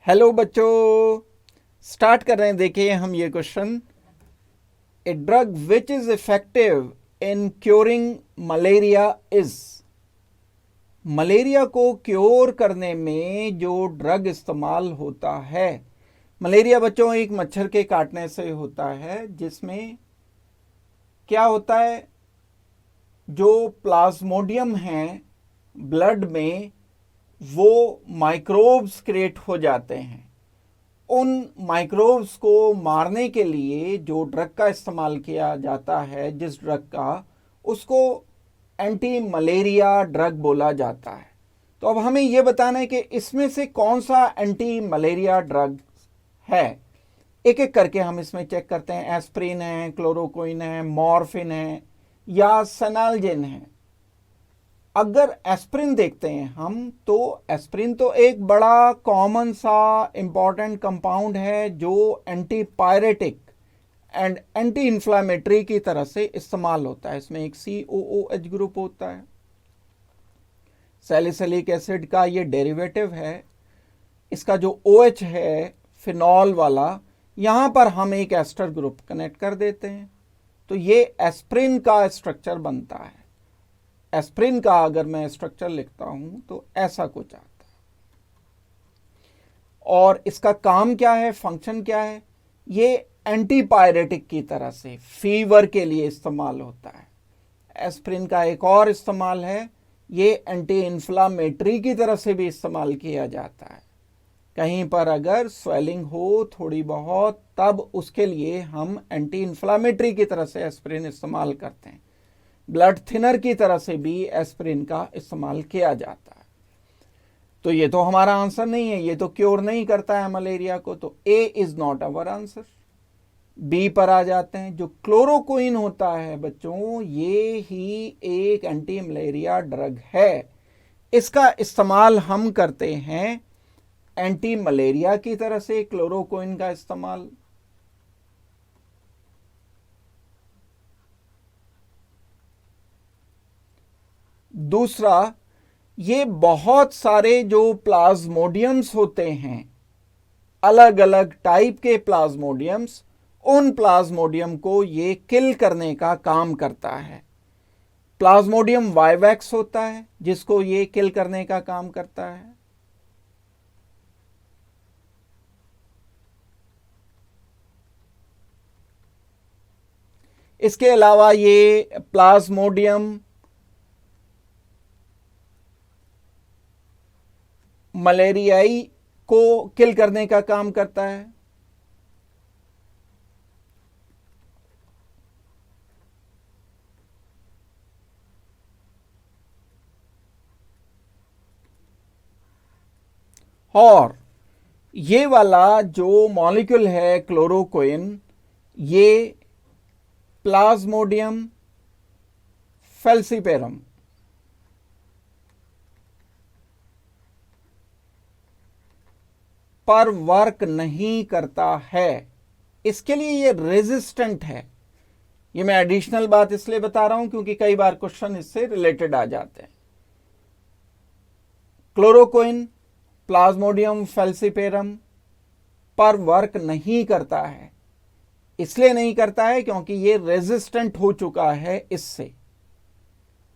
Hello बच्चों, start कर रहे हैं। देखिए हम ये question, a drug which is effective in curing malaria is. Malaria को क्योर करने में जो ड्रग इस्तेमाल होता है, मलेरिया बच्चों एक मच्छर के काटने से होता है, जिसमें क्या होता है, जो प्लाज्मोडियम हैं ब्लड में वो माइक्रोब्स क्रिएट हो जाते हैं। उन माइक्रोब्स को मारने के लिए जो ड्रग का इस्तेमाल किया जाता है, जिस ड्रग का, उसको एंटी मलेरिया ड्रग बोला जाता है। तो अब हमें यह बताना है कि इसमें से कौन सा एंटी मलेरिया ड्रग है। एक एक करके हम इसमें चेक करते हैं। एस्प्रिन है, क्लोरोक्विन है, मॉर्फिन है या सेनाल्जिन है। अगर एस्प्रिन देखते हैं हम, तो एस्प्रिन तो एक बड़ा कॉमन सा इंपॉर्टेंट कंपाउंड है जो एंटीपायरेटिक एंड एंटी इंफ्लेमेटरी की तरह से इस्तेमाल होता है। इसमें एक COOH ग्रुप होता है। सैलिसिलिक एसिड का ये डेरिवेटिव है। इसका जो OH है फिनॉल वाला, यहां पर हम एक एस्टर ग्रुप कनेक्ट कर देते हैं, तो ये एस्प्रिन का स्ट्रक्चर बनता है। एस्प्रिन का अगर मैं स्ट्रक्चर लिखता हूं तो ऐसा कुछ आता है। और इसका काम क्या है, फंक्शन क्या है? ये एंटीपायरेटिक की तरह से फीवर के लिए इस्तेमाल होता है। एस्प्रिन का एक और इस्तेमाल है, ये एंटी इन्फ्लामेटरी की तरह से भी इस्तेमाल किया जाता है। कहीं पर अगर स्वेलिंग हो थोड़ी बहुत, तब उसके लिए हम एंटी इन्फ्लामेटरी की तरह से एस्प्रिन इस्तेमाल करते हैं। ब्लड थिनर की तरह से भी एस्प्रिन का इस्तेमाल किया जाता है। तो ये तो हमारा आंसर नहीं है, ये तो क्योर नहीं करता है मलेरिया को, तो A is not our answer. B पर आ जाते हैं। जो क्लोरोक्विन होता है बच्चों, ये ही एक एंटी मलेरिया ड्रग है। इसका इस्तेमाल हम करते हैं एंटी मलेरिया की तरह से, क्लोरोक्विन का इस्तेमाल। दूसरा, ये बहुत सारे जो प्लाज्मोडियम्स होते हैं, अलग अलग टाइप के प्लाज्मोडियम्स, उन प्लाज्मोडियम को ये किल करने का काम करता है। प्लाज्मोडियम वाइवैक्स होता है जिसको ये किल करने का काम करता है। इसके अलावा ये प्लाज्मोडियम मलेरियाई को किल करने का काम करता है। और ये वाला जो मॉलिक्यूल है क्लोरोक्विन, ये प्लाज्मोडियम फैल्सिपेरम पर वर्क नहीं करता है। इसके लिए ये रेजिस्टेंट है। ये मैं एडिशनल बात इसलिए बता रहा हूं क्योंकि कई बार क्वेश्चन इससे रिलेटेड आ जाते हैं। क्लोरोक्विन प्लाज्मोडियम फैल्सिपेरम पर वर्क नहीं करता है। इसलिए नहीं करता है क्योंकि ये रेजिस्टेंट हो चुका है इससे।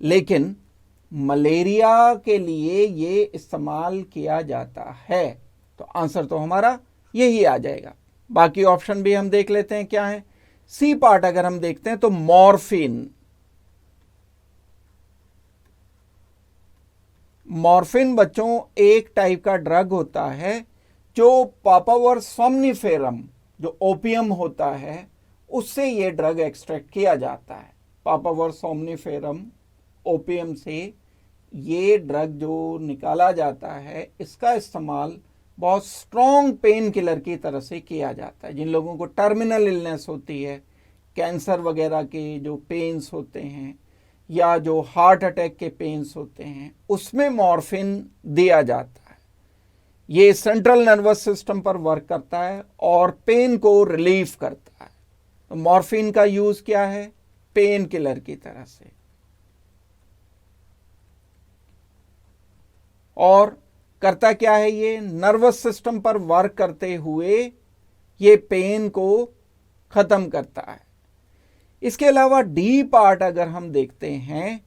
लेकिन मलेरिया के लिए ये इस्तेमाल किया जाता है। तो आंसर तो हमारा यही आ जाएगा। बाकी ऑप्शन भी हम देख लेते हैं क्या है। सी पार्ट अगर हम देखते हैं तो मॉर्फिन। मॉर्फिन बच्चों एक टाइप का ड्रग होता है जो पापावर सोमनिफेरम, जो ओपियम होता है, उससे ये ड्रग एक्सट्रैक्ट किया जाता है। पापावर सोमनिफेरम ओपियम से ये ड्रग जो निकाला जाता है, इसका इस्तेमाल बहुत स्ट्रॉन्ग पेन किलर की तरह से किया जाता है। जिन लोगों को टर्मिनल इलनेस होती है, कैंसर वगैरह के जो पेन्स होते हैं या जो हार्ट अटैक के पेन्स होते हैं, उसमें मॉर्फिन दिया जाता है। ये सेंट्रल नर्वस सिस्टम पर वर्क करता है और पेन को रिलीफ करता है। तो मॉर्फिन का यूज क्या है? पेन किलर की तरह से। और करता क्या है, ये नर्वस सिस्टम पर वर्क करते हुए ये पेन को खत्म करता है। इसके अलावा डी पार्ट अगर हम देखते हैं,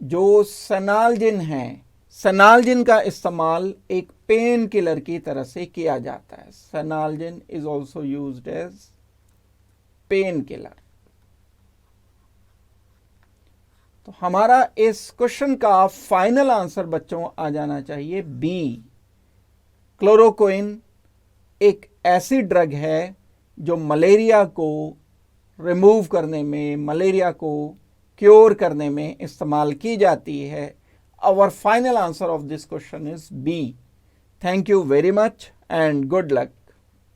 जो सेनाल्जिन है, सेनाल्जिन का इस्तेमाल एक पेन किलर की तरह से किया जाता है। Senalgin is also used as pain killer. तो हमारा इस क्वेश्चन का फाइनल आंसर बच्चों आ जाना चाहिए बी। क्लोरोक्विन एक ऐसी ड्रग है जो मलेरिया को रिमूव करने में, मलेरिया को क्योर करने में इस्तेमाल की जाती है। Our final answer of this question is B. Thank you very much and good luck.